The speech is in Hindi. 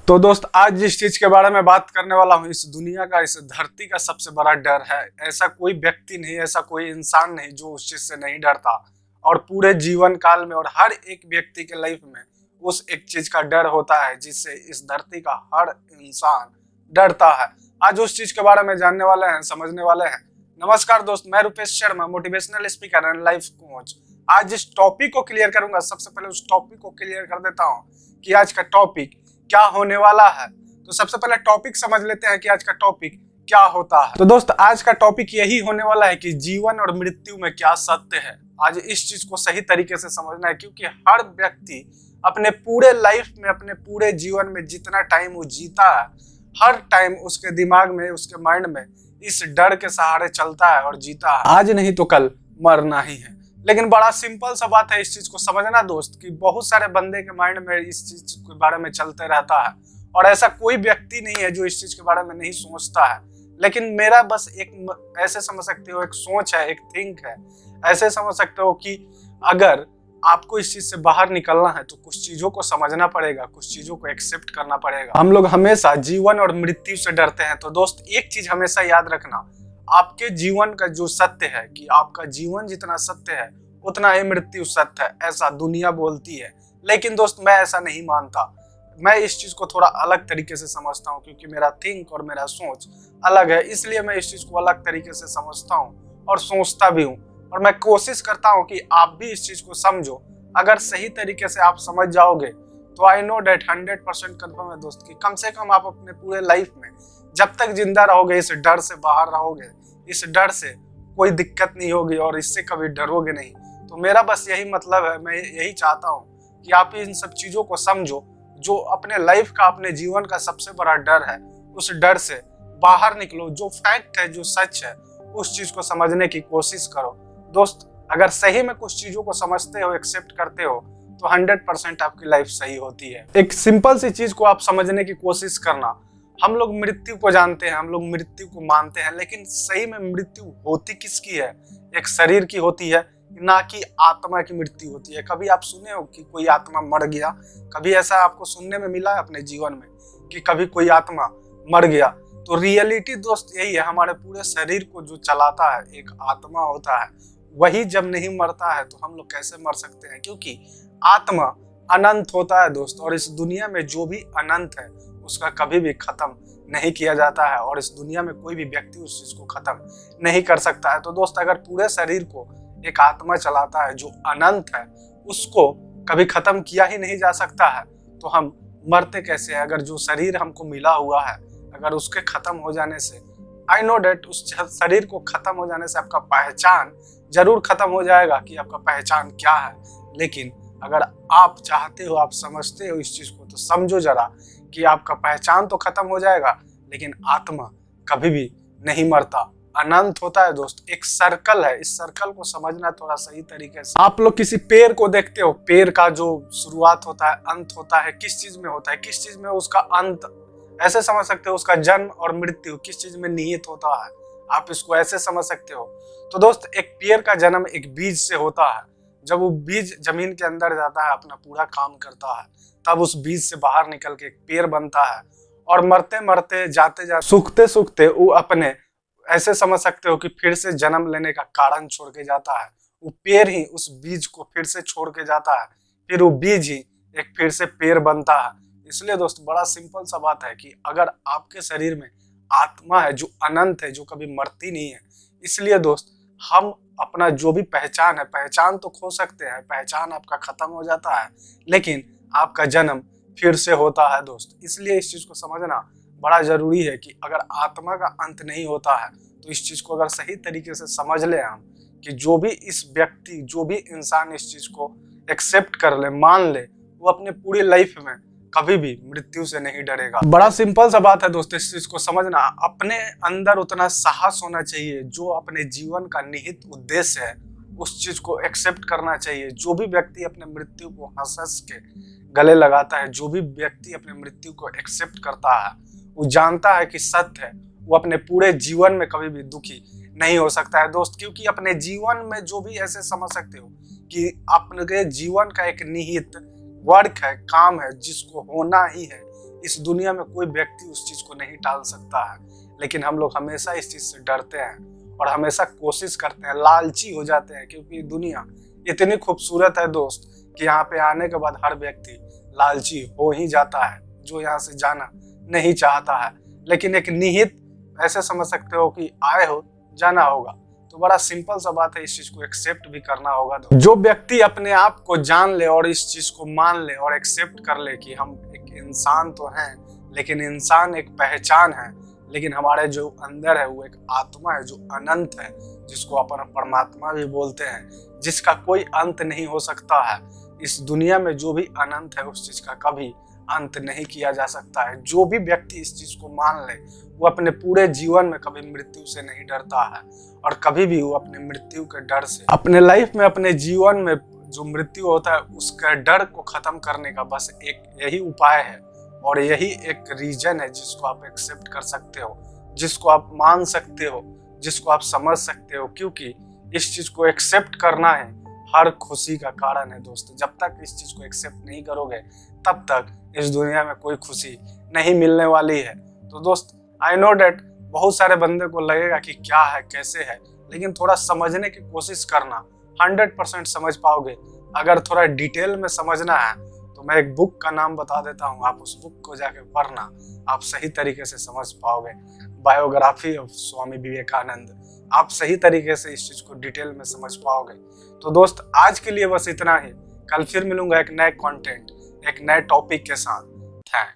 तो दोस्त आज जिस चीज के बारे में बात करने वाला हूँ, इस दुनिया का, इस धरती का सबसे बड़ा डर है। ऐसा कोई व्यक्ति नहीं, ऐसा कोई इंसान नहीं जो उस चीज से नहीं डरता। और पूरे जीवन काल में और हर एक व्यक्ति के लाइफ में उस एक चीज का डर होता है जिससे इस धरती का हर इंसान डरता है। आज उस चीज के बारे में जानने वाले हैं, समझने वाले हैं। नमस्कार दोस्त, मैं Rupesh Sharma, motivational speaker and life coach. आज इस टॉपिक को क्लियर करूंगा। सबसे पहले उस टॉपिक को क्लियर कर देता हूँ कि आज का टॉपिक क्या होने वाला है। तो सबसे पहले टॉपिक समझ लेते हैं कि आज का टॉपिक क्या होता है। तो दोस्त आज का टॉपिक यही होने वाला है कि जीवन और मृत्यु में क्या सत्य है। आज इस चीज को सही तरीके से समझना है, क्योंकि हर व्यक्ति अपने पूरे लाइफ में, अपने पूरे जीवन में जितना टाइम वो जीता है, हर टाइम उसके दिमाग में, उसके माइंड में इस डर के सहारे चलता है और जीता है। आज नहीं तो कल मरना ही है। लेकिन बड़ा सिंपल सा बात है इस चीज को समझना दोस्त, कि बहुत सारे बंदे के माइंड में इस चीज के बारे में चलते रहता है और ऐसा कोई व्यक्ति नहीं है जो इस चीज के बारे में नहीं सोचता है। लेकिन मेरा बस एक, ऐसे समझ सकते हो, एक सोच है, एक थिंक है। ऐसे समझ सकते हो कि अगर आपको इस चीज से बाहर निकलना है तो कुछ चीजों को समझना पड़ेगा, कुछ चीजों को एक्सेप्ट करना पड़ेगा। हम लोग हमेशा जीवन और मृत्यु से डरते हैं। तो दोस्त एक चीज हमेशा याद रखना, आपके जीवन का जो सत्य है, कि आपका जीवन जितना सत्य है उतना ही मृत्यु सत्य है, ऐसा दुनिया बोलती है। लेकिन दोस्त मैं ऐसा नहीं मानता। मैं इस चीज को थोड़ा अलग तरीके से समझता हूँ, क्योंकि मेरा थिंक और मेरा सोच अलग है। इसलिए मैं इस चीज को अलग तरीके से समझता हूँ और सोचता भी हूँ, और मैं कोशिश करता हूँ कि आप भी इस चीज को समझो। अगर सही तरीके से आप समझ जाओगे तो आई नो डेट 100% कन्फर्म है दोस्त, कि कम से कम आप अपने पूरे लाइफ में जब तक जिंदा रहोगे इस डर से बाहर रहोगे, इस डर से कोई दिक्कत नहीं होगी और इससे कभी डरोगे नहीं। तो मेरा बस यही मतलब है, मैं यही चाहता हूँ कि आप इन सब चीजों को समझो। जो अपने लाइफ का, अपने जीवन का सबसे बड़ा डर है, उस डर से बाहर निकलो। जो फैक्ट है, जो सच है, उस चीज को समझने की कोशिश करो दोस्त। अगर सही में कुछ चीजों को समझते हो, एक्सेप्ट करते हो, तो 100% आपकी लाइफ सही होती है। एक सिंपल सी चीज को आप समझने की कोशिश करना। हम लोग मृत्यु को जानते हैं, हम लोग मृत्यु को मानते हैं, लेकिन सही में मृत्यु होती किसकी है? एक शरीर की होती है, ना कि आत्मा की मृत्यु होती है। कभी आप सुने हो कि कोई आत्मा मर गया? कभी ऐसा आपको सुनने में मिला है अपने जीवन में कि कभी कोई आत्मा मर गया? तो रियलिटी दोस्त यही है, हमारे पूरे शरीर को जो चलाता है एक आत्मा होता है। वही जब नहीं मरता है तो हम लोग कैसे मर सकते हैं? क्योंकि आत्मा अनंत होता है दोस्त, और इस दुनिया में जो भी अनंत है उसका कभी भी खत्म नहीं किया जाता है, और इस दुनिया में कोई भी व्यक्ति उस चीज को खत्म नहीं कर सकता है। तो दोस्त अगर पूरे शरीर को एक आत्मा चलाता है जो अनंत है, उसको कभी खत्म किया ही नहीं जा सकता है, तो हम मरते कैसे हैं? अगर जो शरीर हमको मिला हुआ है, अगर उसके खत्म हो जाने से, आई नो डेट उस शरीर को खत्म हो जाने से आपका पहचान जरूर खत्म हो जाएगा कि आपका पहचान क्या है। लेकिन अगर आप चाहते हो, आप समझते हो इस चीज को, तो समझो जरा कि आपका पहचान तो खत्म हो जाएगा, लेकिन आत्मा कभी भी नहीं मरता, अनंत होता है दोस्त। एक सर्कल है, इस सर्कल को समझना थोड़ा सही तरीके से। आप लोग किसी पेड़ को देखते हो, पेड़ का जो शुरुआत होता है, अंत होता है, किस चीज में होता है, किस चीज में उसका अंत? ऐसे समझ सकते हो उसका जन्म और मृत्यु किस चीज में निहित होता है, आप इसको ऐसे समझ सकते हो। तो दोस्त एक पेड़ का जन्म एक बीज से होता है। जब वो बीज जमीन के अंदर जाता है, अपना पूरा काम करता है, तब उस बीज से बाहर निकल के एक पेड़ बनता है, और मरते मरते, जाते जाते, सूखते सूखते वो अपने, ऐसे समझ सकते हो कि फिर से जन्म लेने का कारण छोड़ के जाता है। वो पेड़ ही उस बीज को फिर से छोड़ के जाता है, फिर वो बीज ही एक फिर से पेड़ बनता है। इसलिए दोस्त बड़ा सिंपल सा बात है कि अगर आपके शरीर में आत्मा है जो अनंत है, जो कभी मरती नहीं है, इसलिए दोस्त हम अपना जो भी पहचान है, पहचान तो खो सकते हैं, पहचान आपका खत्म हो जाता है, लेकिन आपका जन्म फिर से होता है दोस्त। इसलिए इस चीज को समझना बड़ा जरूरी है कि अगर आत्मा का अंत नहीं होता है, तो इस चीज को अगर सही तरीके से समझ ले हम, कि जो भी इस व्यक्ति, जो भी इंसान इस चीज को एक्सेप्ट कर ले, मान ले, वो अपने पूरी लाइफ में कभी भी मृत्यु से नहीं डरेगा। बड़ा सिंपल सा बात है दोस्तों, इस चीज को समझना। अपने अंदर उतना साहस होना चाहिए, जो अपने जीवन का निहित उद्देश्य है उस चीज को एक्सेप्ट करना चाहिए। जो भी व्यक्ति अपने मृत्यु को हंस हंस के गले लगाता है, जो भी व्यक्ति अपने मृत्यु को एक्सेप्ट करता है, वो जानता है कि सत्य है, वो अपने पूरे जीवन में कभी भी दुखी नहीं हो सकता है दोस्त। क्योंकि अपने जीवन में जो भी, ऐसे समझ सकते हो कि अपने जीवन का एक निहित वर्क है, काम है, जिसको होना ही है, इस दुनिया में कोई व्यक्ति उस चीज को नहीं टाल सकता है, लेकिन हम लोग हमेशा इस चीज से डरते हैं और हमेशा कोशिश करते हैं, लालची हो जाते हैं, क्योंकि दुनिया इतनी खूबसूरत है दोस्त कि यहाँ पे आने के बाद हर व्यक्ति लालची हो ही जाता है, जो यहाँ से जाना नहीं चाहता है। लेकिन एक निहित ऐसे समझ सकते हो कि आए हो जाना होगा, तो बड़ा सिंपल सा बात है, इस चीज को एक्सेप्ट भी करना होगा। जो व्यक्ति अपने आप को जान ले और इस चीज को मान ले और एक्सेप्ट कर ले कि हम एक इंसान तो हैं, लेकिन इंसान एक पहचान है, लेकिन हमारे जो अंदर है वो एक आत्मा है जो अनंत है, जिसको अपन परमात्मा भी बोलते हैं, जिसका कोई अंत नहीं हो सकता है। इस दुनिया में जो भी अनंत है उस चीज का कभी अंत नहीं किया जा सकता है। जो भी व्यक्ति इस चीज को मान ले वो अपने पूरे जीवन में कभी मृत्यु से नहीं डरता है, और कभी भी वो अपने मृत्यु के डर से अपने लाइफ में, अपने जीवन में जो मृत्यु होता है उसका डर को खत्म करने का बस एक यही उपाय है, और यही एक रीजन है जिसको आप एक्सेप्ट कर सकते हो, जिसको आप मान सकते हो, जिसको आप समझ सकते हो, क्योंकि इस चीज को एक्सेप्ट करना है हर खुशी का कारण है दोस्तों। जब तक इस चीज को एक्सेप्ट नहीं करोगे तब तक इस दुनिया में कोई खुशी नहीं मिलने वाली है। तो दोस्त, आई नो डेट बहुत सारे बंदे को लगेगा कि क्या है कैसे है, लेकिन थोड़ा समझने की कोशिश करना, 100% समझ पाओगे। अगर थोड़ा डिटेल में समझना है तो मैं एक बुक का नाम बता देता हूँ, आप उस बुक को जाके पढ़ना, आप सही तरीके से समझ पाओगे। बायोग्राफी ऑफ स्वामी विवेकानंद, आप सही तरीके से इस चीज को डिटेल में समझ पाओगे। तो दोस्त, आज के लिए बस इतना ही। कल फिर मिलूंगा एक नए कंटेंट, एक नए टॉपिक के साथ। थैंक्स।